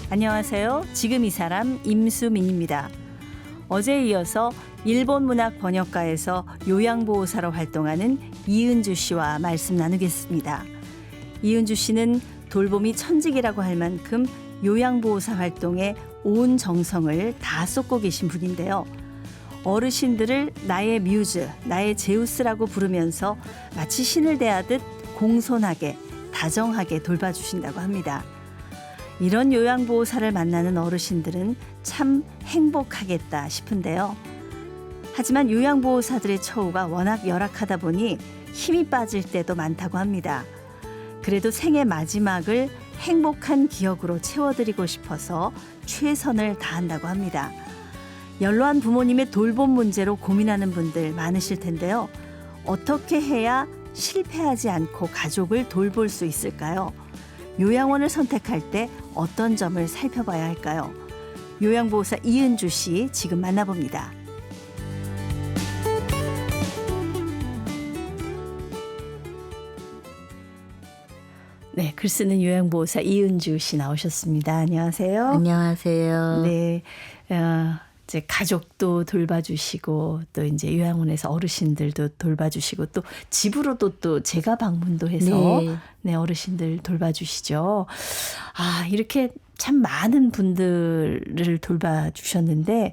안녕하세요. 지금 이 사람 임수민입니다. 어제에 이어서 일본 문학 번역가에서 요양보호사로 활동하는 이은주 씨와 말씀 나누겠습니다. 이은주 씨는 돌봄이 천직이라고 할 만큼 요양보호사 활동에 온 정성을 다 쏟고 계신 분인데요. 어르신들을 나의 뮤즈, 나의 제우스라고 부르면서 마치 신을 대하듯 공손하게, 다정하게 돌봐주신다고 합니다. 이런 요양보호사를 만나는 어르신들은 참 행복하겠다 싶은데요. 하지만 요양보호사들의 처우가 워낙 열악하다 보니 힘이 빠질 때도 많다고 합니다. 그래도 생의 마지막을 행복한 기억으로 채워드리고 싶어서 최선을 다한다고 합니다. 연로한 부모님의 돌봄 문제로 고민하는 분들 많으실 텐데요. 어떻게 해야 실패하지 않고 가족을 돌볼 수 있을까요? 요양원을 선택할 때 어떤 점을 살펴봐야 할까요? 요양보호사 이은주 씨 지금 만나봅니다. 네, 글 쓰는 요양보호사 이은주 씨 나오셨습니다. 안녕하세요. 안녕하세요. 네, 이제 가족도 돌봐주시고 또 이제 요양원에서 어르신들도 돌봐주시고 또 집으로도 또 제가 방문도 해서 네, 어르신들 돌봐주시죠. 아, 이렇게 참 많은 분들을 돌봐주셨는데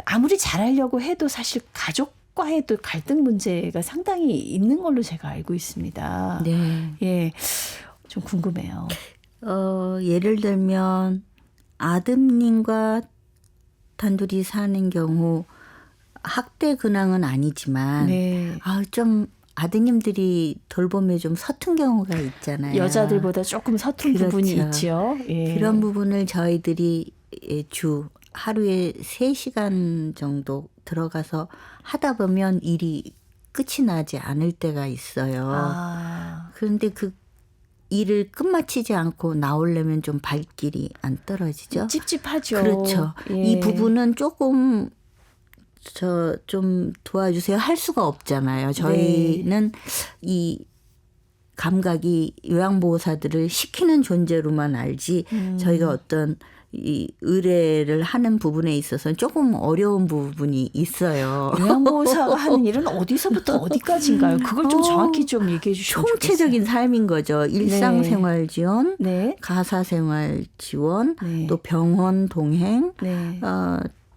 아무리 잘하려고 해도 사실 가족과의 또 갈등 문제가 상당히 있는 걸로 제가 알고 있습니다. 네. 예, 좀 궁금해요. 예를 들면 아드님과 단둘이 사는 경우 학대 근황은 아니지만 네. 좀 아드님들이 돌봄에 좀 서툰 경우가 있잖아요. 여자들보다 조금 서툰 그렇죠. 부분이 있죠. 예. 그런 부분을 저희들이 하루에 3시간 정도 들어가서 하다 보면 일이 끝이 나지 않을 때가 있어요. 그런데 그 일을 끝마치지 않고 나오려면 좀 발길이 안 떨어지죠. 찝찝하죠. 그렇죠. 예. 이 부분은 조금 좀 도와주세요 할 수가 없잖아요. 저희는 이 감각이 요양보호사들을 시키는 존재로만 알지 저희가 어떤 이 의뢰를 하는 부분에 있어서는 조금 어려운 부분이 있어요. 요양보호사가 하는 일은 어디서부터 어디까지인가요? 그걸 좀 정확히 좀 얘기해 주시면 총체적인 좋겠어요. 삶인 거죠. 일상생활 지원, 네. 가사생활 지원, 네. 또 병원 동행, 네.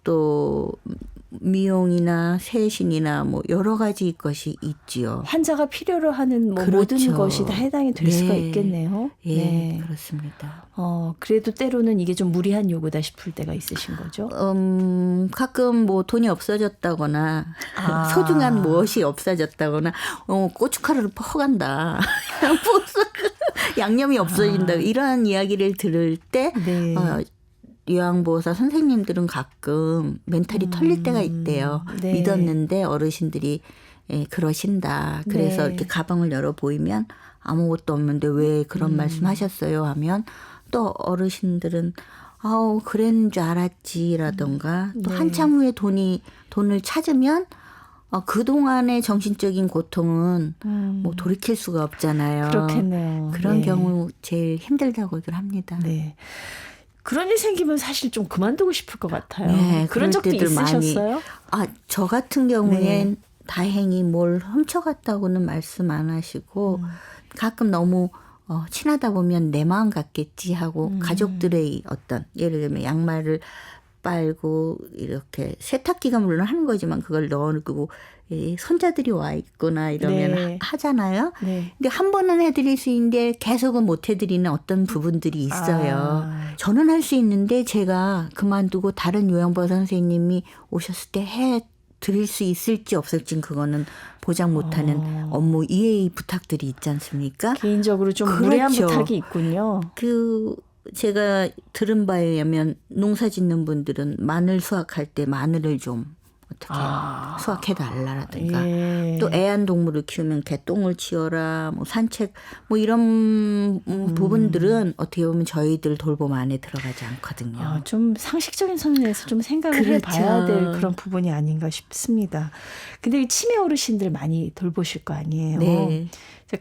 또 미용이나 세신이나 뭐 여러 가지 것이 있지요. 환자가 필요로 하는 뭐 그렇죠. 모든 것이 다 해당이 될 수가 있겠네요. 예, 네. 그렇습니다. 그래도 때로는 이게 좀 무리한 요구다 싶을 때가 있으신 거죠? 가끔 뭐 돈이 없어졌다거나 소중한 무엇이 없어졌다거나 고춧가루를 퍼간다. 양념이 없어진다. 이러한 이야기를 들을 때 네. 요양보호사 선생님들은 가끔 멘탈이 털릴 때가 있대요. 네. 믿었는데 어르신들이 그러신다. 그래서 네. 이렇게 가방을 열어 보이면 아무것도 없는데 왜 그런 말씀하셨어요 하면 또 어르신들은 그랬는 줄 알았지라던가 또 네. 한참 후에 돈을 찾으면 그동안의 정신적인 고통은 뭐 돌이킬 수가 없잖아요. 그렇겠네요. 그런 네. 경우 제일 힘들다고들 합니다. 네. 그런 일 생기면 사실 좀 그만두고 싶을 것 같아요. 네, 그런 적도 있으셨어요? 저 같은 경우엔 네. 다행히 뭘 훔쳐갔다고는 말씀 안 하시고 가끔 너무 친하다 보면 내 마음 같겠지 하고 가족들의 어떤 예를 들면 양말을 빨고 이렇게 세탁기가 물론 하는 거지만 그걸 넣어놓고 손자들이 와 있거나 이러면 네. 하잖아요. 네. 근데 한 번은 해드릴 수 있는데 계속은 못 해드리는 어떤 부분들이 있어요. 저는 할 수 있는데 제가 그만두고 다른 요양보호사 선생님이 오셨을 때 해드릴 수 있을지 없을지 그거는 보장 못하는 업무 이해 부탁들이 있지 않습니까? 개인적으로 좀 그렇죠. 무례한 부탁이 있군요. 제가 들은 바에 의하면 농사 짓는 분들은 마늘 수확할 때 마늘을 좀 어떻게 수확해달라라든가 예. 또 애완동물을 키우면 개똥을 치워라 뭐 산책 뭐 이런 부분들은 어떻게 보면 저희들 돌봄 안에 들어가지 않거든요. 좀 상식적인 선에서 좀 생각을 그렇죠. 해봐야 될 그런 부분이 아닌가 싶습니다. 근데 이 치매 어르신들 많이 돌보실 거 아니에요. 네.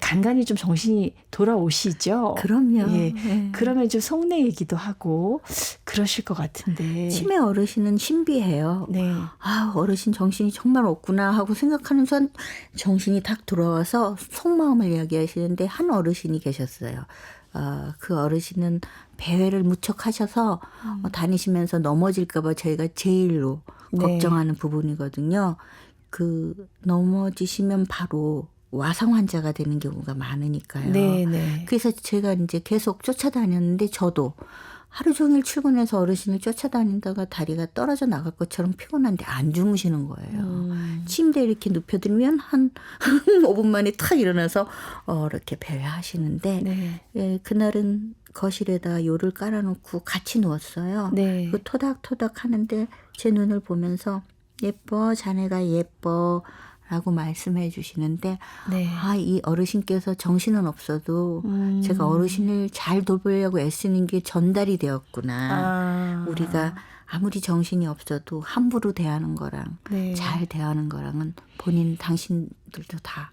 간간히 좀 정신이 돌아오시죠? 그럼요. 예. 네. 그러면 좀 속내 얘기도 하고 그러실 것 같은데. 치매 어르신은 신비해요. 네. 아, 어르신 정신이 정말 없구나 하고 생각하는 순간 정신이 딱 돌아와서 속마음을 이야기하시는데 한 어르신이 계셨어요. 그 어르신은 배회를 무척 하셔서 다니시면서 넘어질까 봐 저희가 제일로 네. 걱정하는 부분이거든요. 그 넘어지시면 바로 와상 환자가 되는 경우가 많으니까요. 네. 그래서 제가 이제 계속 쫓아다녔는데 저도 하루 종일 출근해서 어르신을 쫓아다닌다가 다리가 떨어져 나갈 것처럼 피곤한데 안 주무시는 거예요. 침대에 이렇게 눕혀드리면 한 5분 만에 탁 일어나서 이렇게 배회하시는데 네. 예, 그날은 거실에다 요를 깔아놓고 같이 누웠어요. 네. 그 토닥토닥 하는데 제 눈을 보면서 예뻐, 자네가 예뻐 라고 말씀해 주시는데 네. 이 어르신께서 정신은 없어도 제가 어르신을 잘 돌보려고 애쓰는 게 전달이 되었구나. 우리가 아무리 정신이 없어도 함부로 대하는 거랑 네. 잘 대하는 거랑은 당신들도 다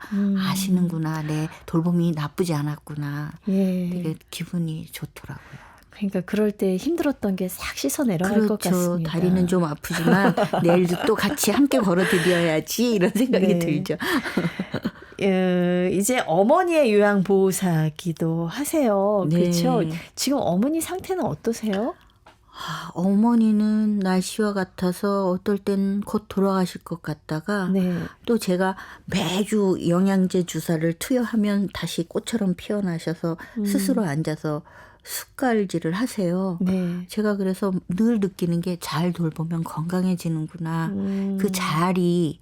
아시는구나. 내 돌봄이 나쁘지 않았구나. 예. 되게 기분이 좋더라고요. 그러니까 그럴 때 힘들었던 게 싹 씻어 내려갈 것 같습니다. 다리는 좀 아프지만 내일도 또 같이 함께 걸어드려야지 이런 생각이 네. 들죠. 이제 어머니의 요양보호사기도 하세요. 네. 그렇죠? 지금 어머니 상태는 어떠세요? 어머니는 날씨와 같아서 어떨 땐 곧 돌아가실 것 같다가 네. 또 제가 매주 영양제 주사를 투여하면 다시 꽃처럼 피어나셔서 스스로 앉아서 숟갈질을 하세요. 네. 제가 그래서 늘 느끼는 게 잘 돌보면 건강해지는구나. 그 잘이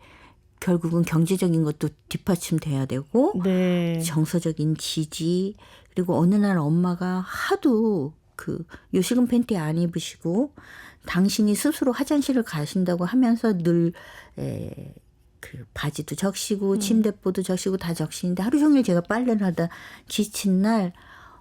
결국은 경제적인 것도 뒷받침돼야 되고 네. 정서적인 지지 그리고 어느 날 엄마가 하도 그 요식은 팬티 안 입으시고 당신이 스스로 화장실을 가신다고 하면서 늘 그 바지도 적시고 침대보도 적시고 다 적시는데 하루 종일 제가 빨래를 하다 지친 날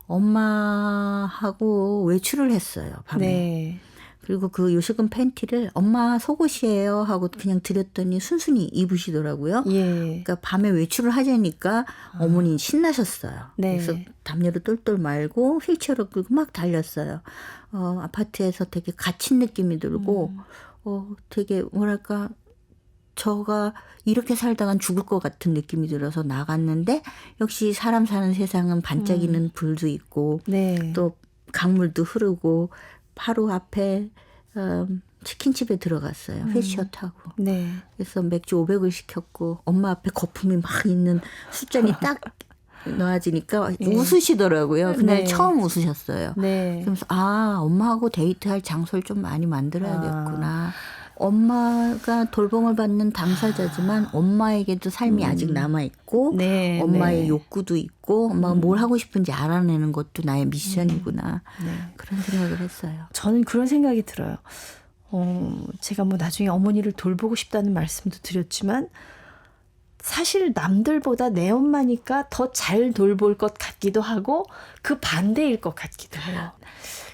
엄마하고 외출을 했어요. 밤에. 네. 그리고 그 요식은 팬티를 엄마 속옷이에요 하고 그냥 드렸더니 순순히 입으시더라고요. 예. 그러니까 밤에 외출을 하자니까 어머니 신나셨어요. 네. 그래서 담요를 똘똘 말고 휠체어를 끌고 막 달렸어요. 아파트에서 되게 갇힌 느낌이 들고 되게 뭐랄까 저가 이렇게 살다간 죽을 것 같은 느낌이 들어서 나갔는데 역시 사람 사는 세상은 반짝이는 불도 있고 네. 또 강물도 흐르고 바로 앞에 치킨집에 들어갔어요. 휠체어 타고. 네. 그래서 맥주 500을 시켰고 엄마 앞에 거품이 막 있는 숫잔이 딱 놓아지니까 웃으시더라고요. 그날 네. 처음 웃으셨어요. 네. 그러면서 엄마하고 데이트할 장소를 좀 많이 만들어야겠구나. 엄마가 돌봄을 받는 당사자지만 엄마에게도 삶이 아직 남아있고 네, 엄마의 네. 욕구도 있고 엄마가 뭘 하고 싶은지 알아내는 것도 나의 미션이구나. 그런 생각을 했어요. 저는 그런 생각이 들어요. 제가 뭐 나중에 어머니를 돌보고 싶다는 말씀도 드렸지만 사실 남들보다 내 엄마니까 더 잘 돌볼 것 같기도 하고 그 반대일 것 같기도 해요.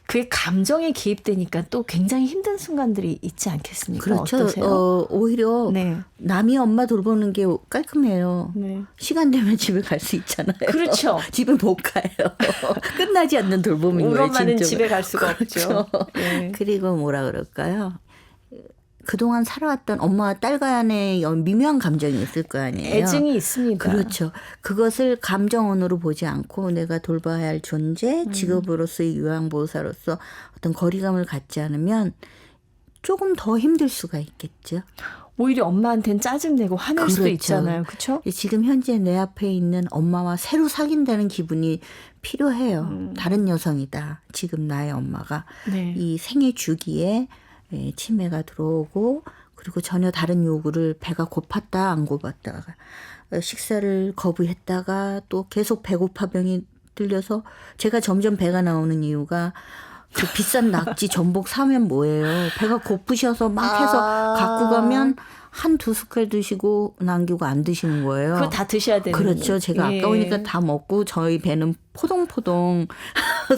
그게 감정에 기입되니까 또 굉장히 힘든 순간들이 있지 않겠습니까? 그렇죠. 어떠세요? 오히려 네. 남이 엄마 돌보는 게 깔끔해요. 네. 시간 되면 집에 갈 수 있잖아요. 그렇죠. 집에 못 가요. 끝나지 않는 돌봄인 우리 거예요. 엄마는 진짜. 집에 갈 수가 그렇죠. 없죠. 네. 그리고 뭐라 그럴까요? 그동안 살아왔던 엄마와 딸 간의 미묘한 감정이 있을 거 아니에요. 애증이 있습니다. 그렇죠. 그것을 감정원으로 보지 않고 내가 돌봐야 할 존재, 직업으로서의 요양보호사로서 어떤 거리감을 갖지 않으면 조금 더 힘들 수가 있겠죠. 오히려 엄마한테는 짜증내고 화낼 수도 그렇죠. 있잖아요. 그렇죠? 지금 현재 내 앞에 있는 엄마와 새로 사귄다는 기분이 필요해요. 다른 여성이다. 지금 나의 엄마가. 네. 이 생애 주기에 치매가 들어오고 그리고 전혀 다른 요구를 배가 고팠다 안 고팠다가 식사를 거부했다가 또 계속 배고파 병이 들려서 제가 점점 배가 나오는 이유가 그 비싼 낙지 전복 사면 뭐예요. 배가 고프셔서 막 해서 갖고 가면 한 두 숟갈 드시고 남기고 안 드시는 거예요. 그거 다 드셔야 되는 그렇죠. 제가 예. 아까우니까 다 먹고 저희 배는 포동포동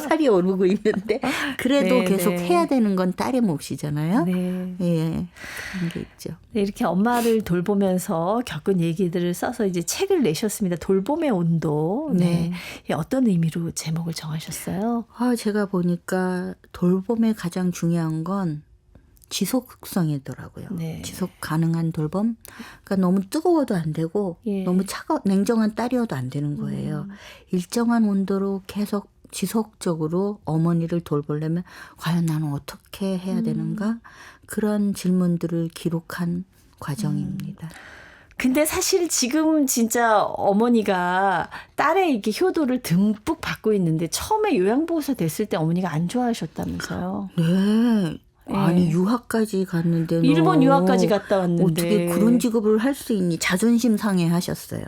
살이 오르고 있는데 그래도 네, 계속 네. 해야 되는 건 딸의 몫이잖아요. 네. 예, 그런 게 있죠. 네, 이렇게 엄마를 돌보면서 겪은 얘기들을 써서 이제 책을 내셨습니다. 돌봄의 온도. 네. 네. 어떤 의미로 제목을 정하셨어요? 제가 보니까 돌봄의 가장 중요한 건 지속성이더라고요. 네. 지속 가능한 돌봄. 그러니까 너무 뜨거워도 안 되고 예. 너무 냉정한 딸이어도 안 되는 거예요. 일정한 온도로 계속 지속적으로 어머니를 돌보려면 과연 나는 어떻게 해야 되는가? 그런 질문들을 기록한 과정입니다. 근데 사실 지금 진짜 어머니가 딸의 이렇게 효도를 듬뿍 받고 있는데 처음에 요양보호사 됐을 때 어머니가 안 좋아하셨다면서요. 네. 아니 유학까지 갔는데 일본 유학까지 갔다 왔는데 어떻게 그런 직업을 할 수 있니? 자존심 상해하셨어요.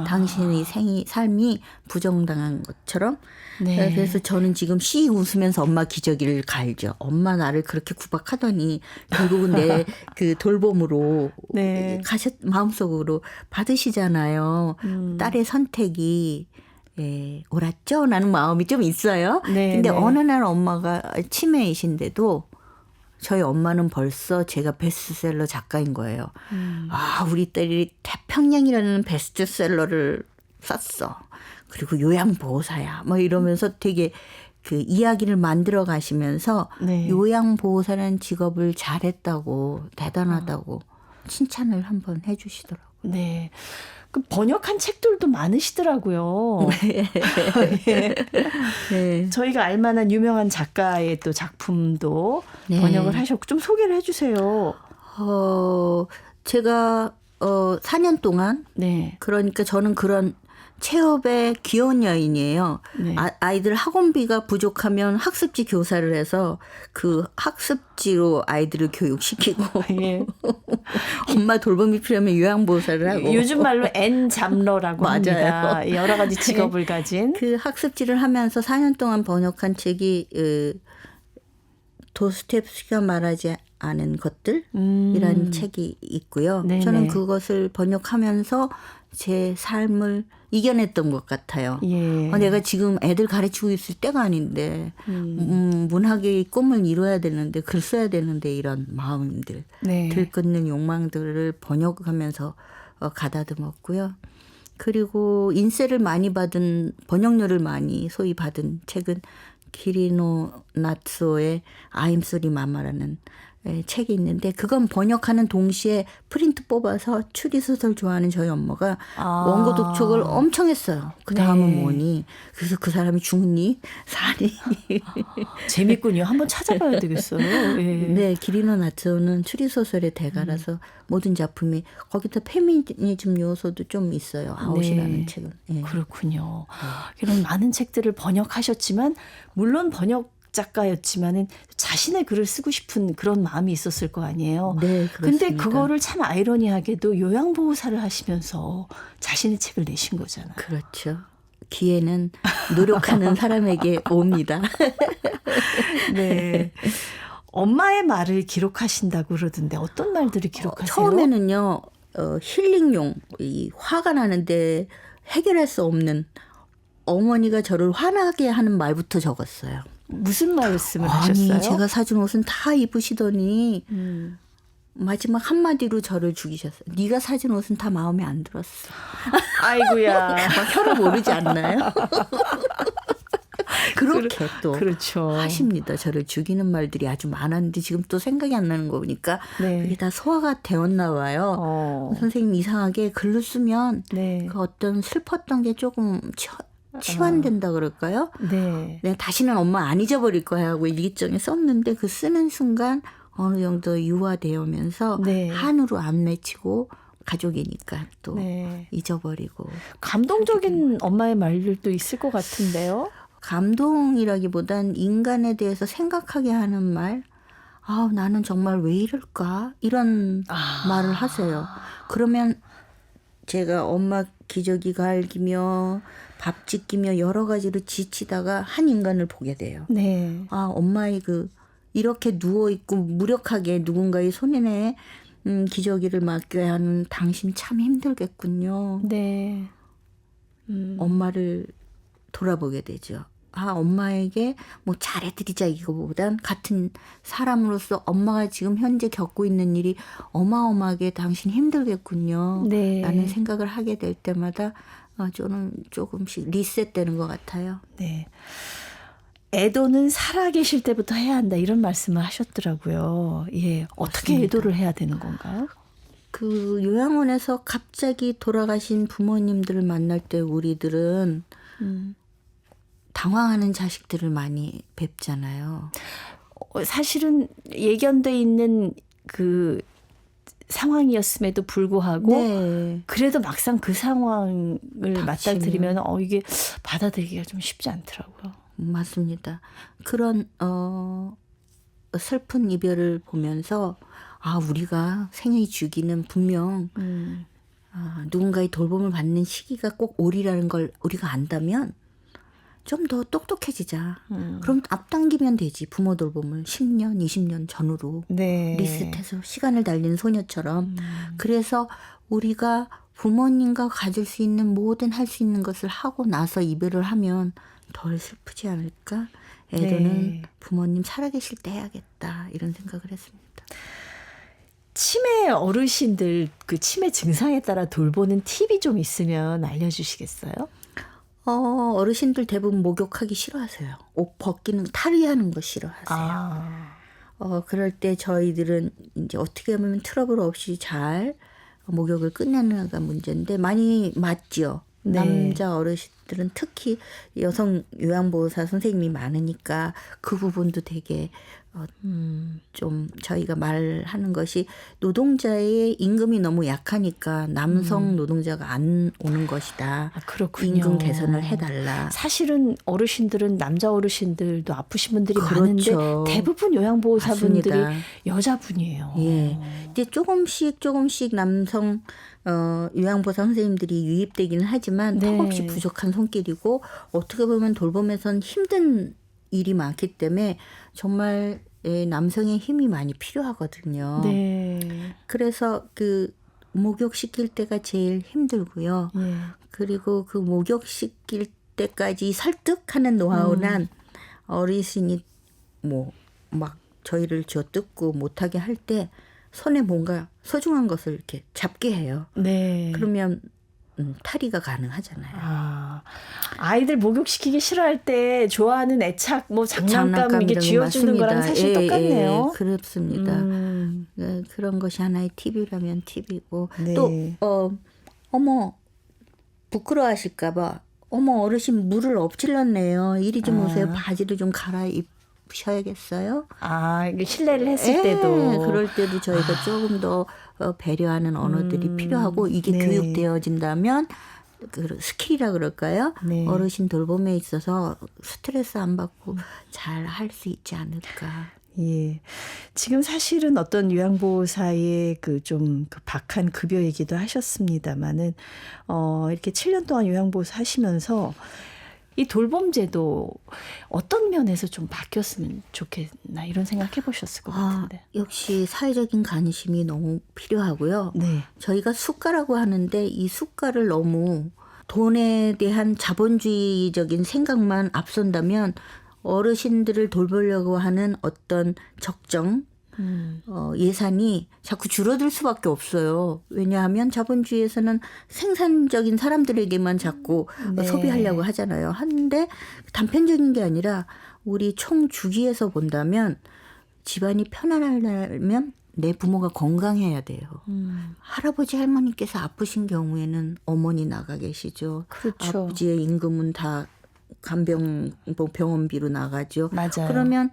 당신의 삶이 부정당한 것처럼. 네. 그래서 저는 지금 씩 웃으면서 엄마 기저귀를 갈죠. 엄마 나를 그렇게 구박하더니 결국은 내 그 돌봄으로 네. 마음속으로 받으시잖아요. 딸의 선택이 옳았죠? 라는 마음이 좀 있어요. 네, 근데 네. 어느 날 엄마가 치매이신데도 저희 엄마는 벌써 제가 베스트셀러 작가인 거예요. 우리 딸이 태평양이라는 베스트셀러를 썼어. 그리고 요양보호사야. 뭐 이러면서 되게 그 이야기를 만들어 가시면서 네. 요양보호사라는 직업을 잘했다고 대단하다고 칭찬을 한번 해 주시더라고요. 네. 그 번역한 책들도 많으시더라고요. 예. 네. 저희가 알만한 유명한 작가의 또 작품도 네. 번역을 하셨고 좀 소개를 해주세요. 제가 4년 동안 네. 그러니까 저는 그런 체업의 귀여운 여인이에요. 네. 아이들 학원비가 부족하면 학습지 교사를 해서 그 학습지로 아이들을 교육시키고 예. 엄마 돌봄이 필요하면 요양보호사를 하고 요즘 말로 N잡러라고 합니다. 맞아요. 여러 가지 직업을 가진. 그 학습지를 하면서 4년 동안 번역한 책이 도스토옙스키가 말하지 않은 것들이라는 책이 있고요. 네네. 저는 그것을 번역하면서 제 삶을 이겨냈던 것 같아요. 예. 내가 지금 애들 가르치고 있을 때가 아닌데 문학의 꿈을 이뤄야 되는데 글 써야 되는데 이런 마음들 네. 들끓는 욕망들을 번역하면서 가다듬었고요. 그리고 인세를 많이 받은 번역료를 많이 소위 받은 책은 기리노 나츠오의 I'm sorry mama라는 책이 있는데 그건 번역하는 동시에 프린트 뽑아서 추리소설 좋아하는 저희 엄마가 원고 독촉을 엄청 했어요. 그 다음은 네. 뭐니? 그래서 그 사람이 죽니? 사니? 재밌군요. 한번 찾아봐야 되겠어요. 예. 네, 기리노 나츠오는 추리소설의 대가라서 모든 작품이 거기다 페미니즘 요소도 좀 있어요. 아웃이라는 네. 책은. 네. 그렇군요. 이런 많은 책들을 번역하셨지만 물론 번역 작가였지만은 자신의 글을 쓰고 싶은 그런 마음이 있었을 거 아니에요. 네, 그렇습니다. 근데 그거를 참 아이러니하게도 요양보호사를 하시면서 자신의 책을 내신 거잖아요. 그렇죠. 기회는 노력하는 사람에게 옵니다. 네. 엄마의 말을 기록하신다고 그러던데 어떤 말들을 기록하세요? 처음에는요. 힐링용 이 화가 나는데 해결할 수 없는 어머니가 저를 화나게 하는 말부터 적었어요. 무슨 말씀을 하셨어요? 제가 사준 옷은 다 입으시더니 마지막 한마디로 저를 죽이셨어요. 네가 사준 옷은 다 마음에 안 들었어. 아이고야. 막 혈압 오르지 않나요? 그렇게 또 그렇죠. 하십니다. 저를 죽이는 말들이 아주 많았는데 지금 또 생각이 안 나는 거 보니까 네. 그게 다 소화가 되었나 봐요. 선생님 이상하게 글로 쓰면 네. 그 어떤 슬펐던 게 조금 치환된다 그럴까요? 네. 내가 다시는 엄마 안 잊어버릴 거야 하고 일기장에 썼는데 그 쓰는 순간 어느 정도 유화되면서 네. 한으로 안 맺히고 가족이니까 또 네. 잊어버리고. 감동적인 엄마의 말들도 있을 것 같은데요. 감동이라기보단 인간에 대해서 생각하게 하는 말. 나는 정말 왜 이럴까? 이런 말을 하세요. 그러면 제가 엄마 기저귀 갈기며 밥 짓기며 여러 가지로 지치다가 한 인간을 보게 돼요. 네. 엄마의 이렇게 누워있고 무력하게 누군가의 손에 기저귀를 맡겨야 하는 당신 참 힘들겠군요. 네. 엄마를 돌아보게 되죠. 아, 엄마에게 뭐 잘해드리자 이거보단 같은 사람으로서 엄마가 지금 현재 겪고 있는 일이 어마어마하게 당신 힘들겠군요. 네. 라는 생각을 하게 될 때마다 저는 조금씩 리셋되는 것 같아요. 네. 애도는 살아계실 때부터 해야 한다 이런 말씀을 하셨더라고요. 예, 어떻게 맞습니다. 애도를 해야 되는 건가요? 그 요양원에서 갑자기 돌아가신 부모님들을 만날 때 우리들은 당황하는 자식들을 많이 뵙잖아요. 사실은 예견돼 있는 그 상황이었음에도 불구하고 네. 그래도 막상 그 상황을 닥치면. 맞닥뜨리면 이게 받아들이기가 좀 쉽지 않더라고요. 맞습니다. 그런 슬픈 이별을 보면서 우리가 생의 주기는 분명 누군가의 돌봄을 받는 시기가 꼭 오리라는 걸 우리가 안다면 좀 더 똑똑해지자. 그럼 앞당기면 되지. 부모 돌봄을 10년, 20년 전으로 네. 리셋해서 시간을 달리는 소녀처럼. 그래서 우리가 부모님과 가질 수 있는 모든 할 수 있는 것을 하고 나서 이별을 하면 덜 슬프지 않을까? 애도는 네. 부모님 살아계실 때 해야겠다. 이런 생각을 했습니다. 치매 어르신들 그 치매 증상에 따라 돌보는 팁이 좀 있으면 알려주시겠어요? 어르신들 대부분 목욕하기 싫어하세요. 옷 벗기는 탈의하는 거 싫어하세요. 그럴 때 저희들은 이제 어떻게 하면 트러블 없이 잘 목욕을 끝내는가 문제인데 많이 맞죠. 네. 남자 어르신들은 특히 여성 요양보호사 선생님이 많으니까 그 부분도 되게 좀 저희가 말하는 것이 노동자의 임금이 너무 약하니까 남성 노동자가 안 오는 것이다. 그렇군요. 임금 개선을 해달라. 사실은 어르신들은 남자 어르신들도 아프신 분들이 그렇죠. 많은데 대부분 요양보호사분들이 맞습니다. 여자분이에요. 예. 이제 조금씩 남성 요양보호사 선생님들이 유입되기는 하지만 네. 턱없이 부족한 손길이고 어떻게 보면 돌봄에선 힘든 일이 많기 때문에 정말 남성의 힘이 많이 필요하거든요. 네. 그래서 그 목욕시킬 때가 제일 힘들고요. 예. 그리고 그 목욕시킬 때까지 설득하는 노하우는 어르신이 뭐 막 저희를 쥐어뜯고 못하게 할 때 손에 뭔가 소중한 것을 이렇게 잡게 해요. 네. 그러면 탈의가 가능하잖아요. 아이들 목욕시키기 싫어할 때 좋아하는 애착, 뭐 장난감 이게 이런 거 쥐어주는 거랑 맞습니다. 사실 똑같네요. 그렇습니다. 네, 그런 것이 하나의 팁이라면 팁이고 네. 또 어머 부끄러워하실까봐 어머 어르신 물을 엎질렀네요. 이리 좀 오세요. 바지를 좀 갈아입으셔야겠어요. 이게 실례를 했을 때도. 그럴 때도 저희가 조금 더 배려하는 언어들이 필요하고 이게 네. 교육되어진다면 그 스킬이라 그럴까요? 네. 어르신 돌봄에 있어서 스트레스 안 받고 잘 할 수 있지 않을까. 예. 지금 사실은 어떤 요양보호사의 그 박한 급여 얘기도 하셨습니다만은, 이렇게 7년 동안 요양보호사 하시면서 이 돌봄제도 어떤 면에서 좀 바뀌었으면 좋겠나 이런 생각 해보셨을 것 같은데. 역시 사회적인 관심이 너무 필요하고요. 네. 저희가 수가라고 하는데 이 수가를 너무 돈에 대한 자본주의적인 생각만 앞선다면 어르신들을 돌보려고 하는 어떤 적정 예산이 자꾸 줄어들 수밖에 없어요. 왜냐하면 자본주의에서는 생산적인 사람들에게만 자꾸 네. 소비하려고 하잖아요. 하는데 단편적인 게 아니라 우리 총 주기에서 본다면 집안이 편안하려면 내 부모가 건강해야 돼요. 할아버지 할머니께서 아프신 경우에는 어머니 나가 계시죠. 그렇죠. 아버지의 임금은 다 병원비로 나가죠. 맞아요. 그러면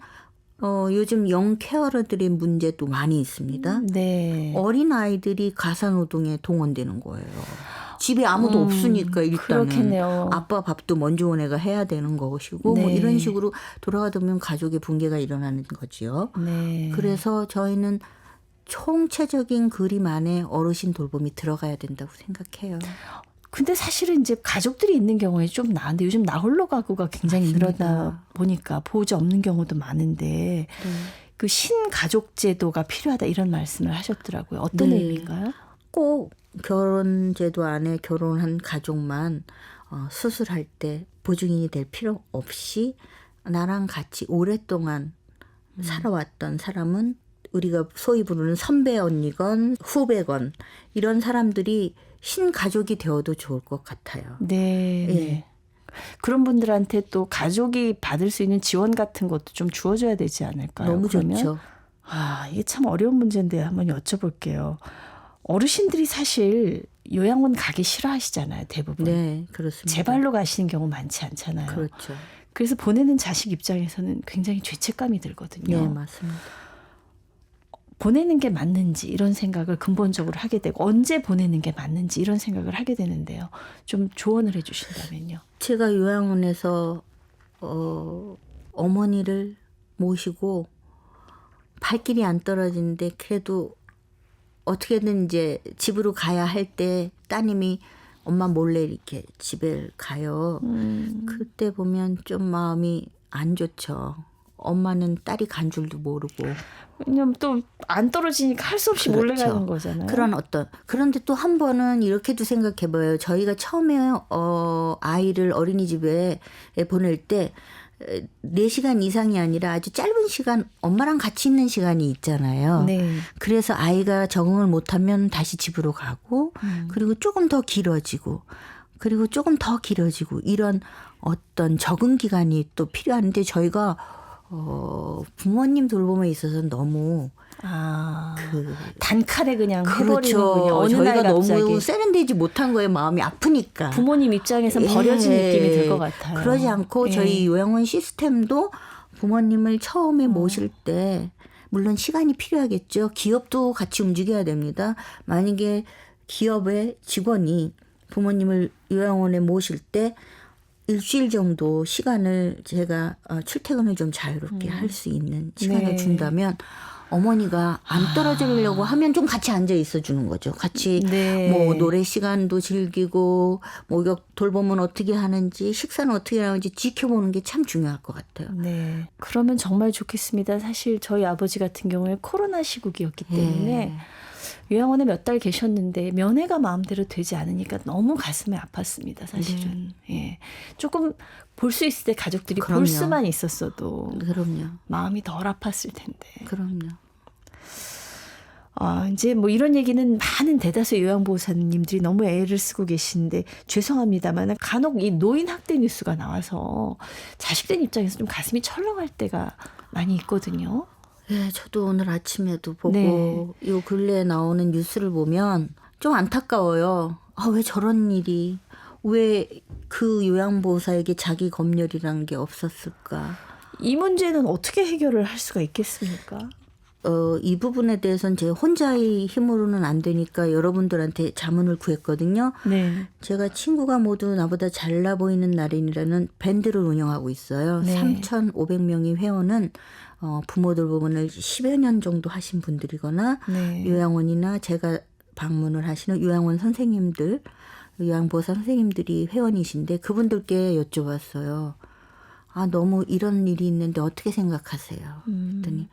요즘 영케어러들의 문제도 많이 있습니다. 네. 어린 아이들이 가사노동에 동원되는 거예요. 집에 아무도 없으니까 일단은 그렇겠네요. 아빠 밥도 먼저 온 애가 해야 되는 것이고 네. 뭐 이런 식으로 돌아가다 보면 가족의 붕괴가 일어나는 거지요. 네. 그래서 저희는 총체적인 그림 안에 어르신 돌봄이 들어가야 된다고 생각해요. 근데 사실은 이제 가족들이 있는 경우에 좀 나은데 요즘 나홀로 가구가 굉장히 맞습니다. 늘어나 보니까 보호자 없는 경우도 많은데 그 신가족 제도가 필요하다 이런 말씀을 하셨더라고요. 어떤 네. 의미인가요? 꼭 결혼 제도 안에 결혼한 가족만 수술할 때 보증인이 될 필요 없이 나랑 같이 오랫동안 살아왔던 사람은 우리가 소위 부르는 선배 언니건 후배건 이런 사람들이 신가족이 되어도 좋을 것 같아요. 네. 예. 네. 그런 분들한테 또 가족이 받을 수 있는 지원 같은 것도 좀 주어져야 되지 않을까요? 너무 그러면? 좋죠. 아, 이게 참 어려운 문제인데 한번 여쭤볼게요. 어르신들이 사실 요양원 가기 싫어하시잖아요, 대부분. 네, 그렇습니다. 제 발로 가시는 경우 많지 않잖아요. 그렇죠. 그래서 보내는 자식 입장에서는 굉장히 죄책감이 들거든요. 네, 맞습니다. 보내는 게 맞는지 이런 생각을 근본적으로 하게 되고 언제 보내는 게 맞는지 이런 생각을 하게 되는데요. 좀 조언을 해 주신다면요. 제가 요양원에서 어머니를 모시고 발길이 안 떨어지는데 그래도 어떻게든 이제 집으로 가야 할 때 따님이 엄마 몰래 이렇게 집에 가요. 그때 보면 좀 마음이 안 좋죠. 엄마는 딸이 간 줄도 모르고. 왜냐면 또 안 떨어지니까 할 수 없이 몰래 그렇죠. 가는 거잖아요. 그런데 또 한 번은 이렇게도 생각해봐요. 저희가 처음에 아이를 어린이집에 보낼 때 4시간 이상이 아니라 아주 짧은 시간 엄마랑 같이 있는 시간이 있잖아요. 네. 그래서 아이가 적응을 못하면 다시 집으로 가고 그리고 조금 더 길어지고 그리고 조금 더 길어지고 이런 어떤 적응 기간이 또 필요한데 저희가 부모님 돌봄에 있어서 너무 단칼에 그냥 해버리는군요. 그렇죠. 어느 날 저희가 갑자기. 너무 세련되지 못한 거에 마음이 아프니까. 부모님 입장에선 버려진 느낌이 들 것 같아요. 그러지 않고 예. 저희 요양원 시스템도 부모님을 처음에 모실 때 물론 시간이 필요하겠죠. 기업도 같이 움직여야 됩니다. 만약에 기업의 직원이 부모님을 요양원에 모실 때 일주일 정도 시간을 제가 출퇴근을 좀 자유롭게 할 수 있는 시간을 네. 준다면 어머니가 안 떨어지려고 하면 좀 같이 앉아 있어 주는 거죠. 같이 네. 뭐 노래 시간도 즐기고 목욕 돌보면 어떻게 하는지 식사는 어떻게 하는지 지켜보는 게 참 중요할 것 같아요. 네. 그러면 정말 좋겠습니다. 사실 저희 아버지 같은 경우에 코로나 시국이었기 때문에 요양원에 몇 달 계셨는데 면회가 마음대로 되지 않으니까 너무 가슴이 아팠습니다. 사실은. 예. 조금 볼 수 있을 때 가족들이 그럼요. 볼 수만 있었어도 그럼요. 마음이 덜 아팠을 텐데. 그럼요. 이제 뭐 이런 얘기는 많은 대다수의 요양보호사님들이 너무 애를 쓰고 계신데 죄송합니다만 간혹 이 노인 학대 뉴스가 나와서 자식된 입장에서 좀 가슴이 철렁할 때가 많이 있거든요. 예, 저도 오늘 아침에도 보고 네. 요 근래에 나오는 뉴스를 보면 좀 안타까워요. 왜 저런 일이 왜 그 요양보호사에게 자기 검열이라는 게 없었을까? 이 문제는 어떻게 해결을 할 수가 있겠습니까? 이 부분에 대해서는 제 혼자의 힘으로는 안 되니까 여러분들한테 자문을 구했거든요. 네. 제가 친구가 모두 나보다 잘나 보이는 날인이라는 밴드를 운영하고 있어요. 네. 3,500명의 회원은 부모 돌봄을 10여 년 정도 하신 분들이거나 네. 요양원이나 제가 방문을 하시는 요양원 선생님들, 요양보호사 선생님들이 회원이신데 그분들께 여쭤봤어요. 너무 이런 일이 있는데 어떻게 생각하세요? 그랬더니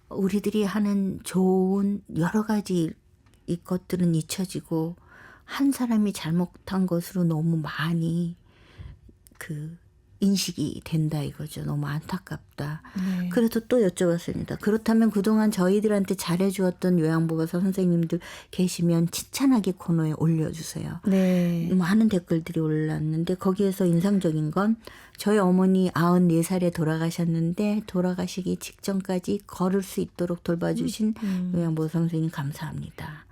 우리들이 하는 좋은 여러 가지 이 것들은 잊혀지고 한 사람이 잘못한 것으로 너무 많이 인식이 된다 이거죠. 너무 안타깝다. 네. 그래서 또 여쭤봤습니다. 그렇다면 그동안 저희들한테 잘해주었던 요양보호사 선생님들 계시면 칭찬하기 코너에 올려주세요. 네. 많은 댓글들이 올랐는데 거기에서 인상적인 건 저희 어머니 94살에 돌아가셨는데 돌아가시기 직전까지 걸을 수 있도록 돌봐주신 요양보호사 선생님 감사합니다.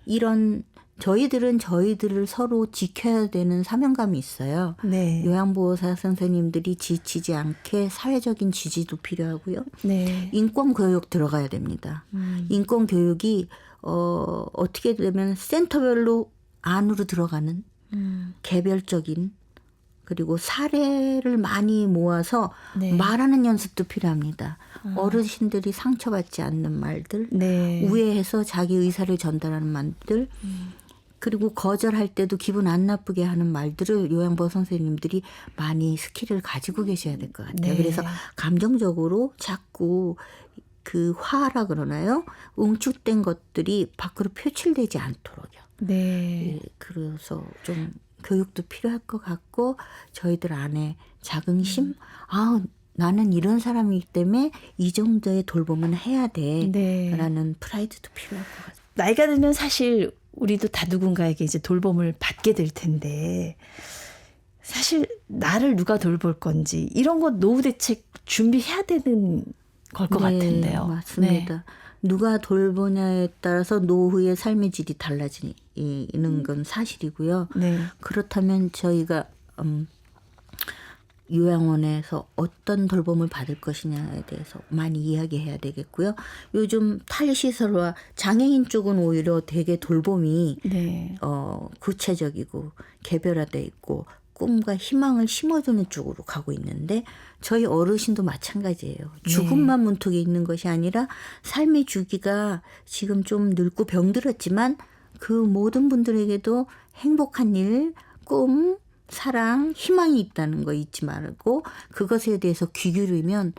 이런 저희들은 저희들을 서로 지켜야 되는 사명감이 있어요. 네. 요양보호사 선생님들이 지치지 않게 사회적인 지지도 필요하고요. 네. 인권교육 들어가야 됩니다. 인권교육이 어떻게 되면 센터별로 안으로 들어가는 개별적인 그리고 사례를 많이 모아서 네. 말하는 연습도 필요합니다. 어르신들이 상처받지 않는 말들, 네. 우회해서 자기 의사를 전달하는 말들, 그리고 거절할 때도 기분 안 나쁘게 하는 말들을 요양보호 선생님들이 많이 스킬을 가지고 계셔야 될 것 같아요. 네. 그래서 감정적으로 자꾸 그 화라 그러나요? 응축된 것들이 밖으로 표출되지 않도록요. 네. 예, 그래서 좀 교육도 필요할 것 같고 저희들 안에 자긍심, 나는 이런 사람이기 때문에 이 정도의 돌봄은 해야 돼 네. 라는 프라이드도 필요할 것 같아요. 나이가 들면 사실 우리도 다 누군가에게 이제 돌봄을 받게 될 텐데 사실 나를 누가 돌볼 건지 이런 거 노후 대책 준비해야 되는 걸 것 같은데요. 맞습니다. 누가 돌보냐에 따라서 노후의 삶의 질이 달라지는 건 사실이고요. 네. 그렇다면 저희가 요양원에서 어떤 돌봄을 받을 것이냐에 대해서 많이 이야기해야 되겠고요. 요즘 탈시설과 장애인 쪽은 오히려 되게 돌봄이 네. 구체적이고 개별화돼 있고 꿈과 희망을 심어주는 쪽으로 가고 있는데 저희 어르신도 마찬가지예요. 죽음만 문턱에 있는 것이 아니라 삶의 주기가 지금 좀 늙고 병들었지만 그 모든 분들에게도 행복한 일, 꿈, 사랑, 희망이 있다는 거 잊지 말고 그것에 대해서 귀 기울이면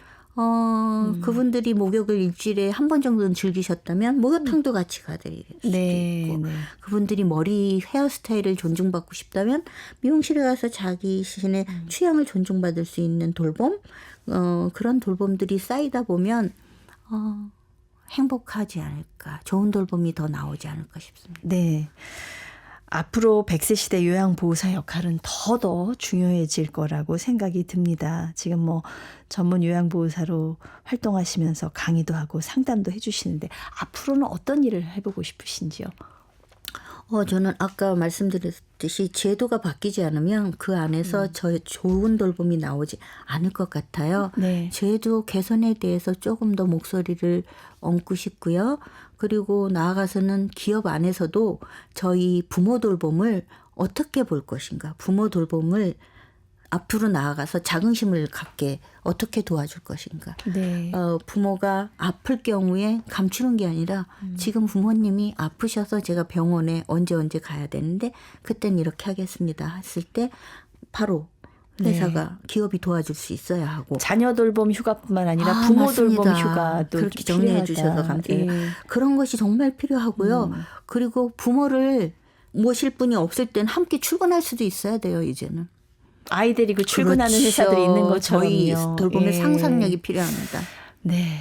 그분들이 목욕을 일주일에 한 번 정도는 즐기셨다면 목욕탕도 같이 가드릴 수도 있고 그분들이 머리 헤어스타일을 존중받고 싶다면 미용실에 가서 자기 자신의 취향을 존중받을 수 있는 돌봄 그런 돌봄들이 쌓이다 보면 행복하지 않을까 좋은 돌봄이 더 나오지 않을까 싶습니다. 네. 앞으로 100세 시대 요양보호사 역할은 더 중요해질 거라고 생각이 듭니다. 지금 뭐 전문 요양보호사로 활동하시면서 강의도 하고 상담도 해주시는데 앞으로는 어떤 일을 해보고 싶으신지요? 저는 아까 말씀드렸듯이 제도가 바뀌지 않으면 그 안에서 저의 좋은 돌봄이 나오지 않을 것 같아요. 네. 제도 개선에 대해서 조금 더 목소리를 얹고 싶고요. 그리고 나아가서는 기업 안에서도 저희 부모 돌봄을 어떻게 볼 것인가. 부모 돌봄을 앞으로 나아가서 자긍심을 갖게 어떻게 도와줄 것인가. 네. 부모가 아플 경우에 감추는 게 아니라 지금 부모님이 아프셔서 제가 병원에 언제 가야 되는데 그땐 이렇게 하겠습니다 했을 때 바로 회사가 기업이 도와줄 수 있어야 하고. 자녀 돌봄 휴가뿐만 아니라 부모 맞습니다. 돌봄 휴가도 그렇게 정리해 주셔서 감사해요. 그런 것이 정말 필요하고요. 그리고 부모를 모실 분이 없을 땐 함께 출근할 수도 있어야 돼요. 이제는. 아이 데리고 출근하는 회사들이 있는 것처럼요. 저희 돌봄의 상상력이 필요합니다. 네.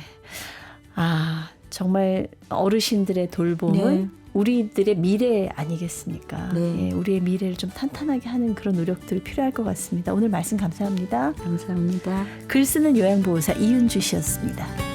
정말 어르신들의 돌봄은 우리들의 미래 아니겠습니까? 네. 우리의 미래를 좀 탄탄하게 하는 그런 노력들이 필요할 것 같습니다. 오늘 말씀 감사합니다. 감사합니다. 글 쓰는 요양보호사 이은주 씨였습니다.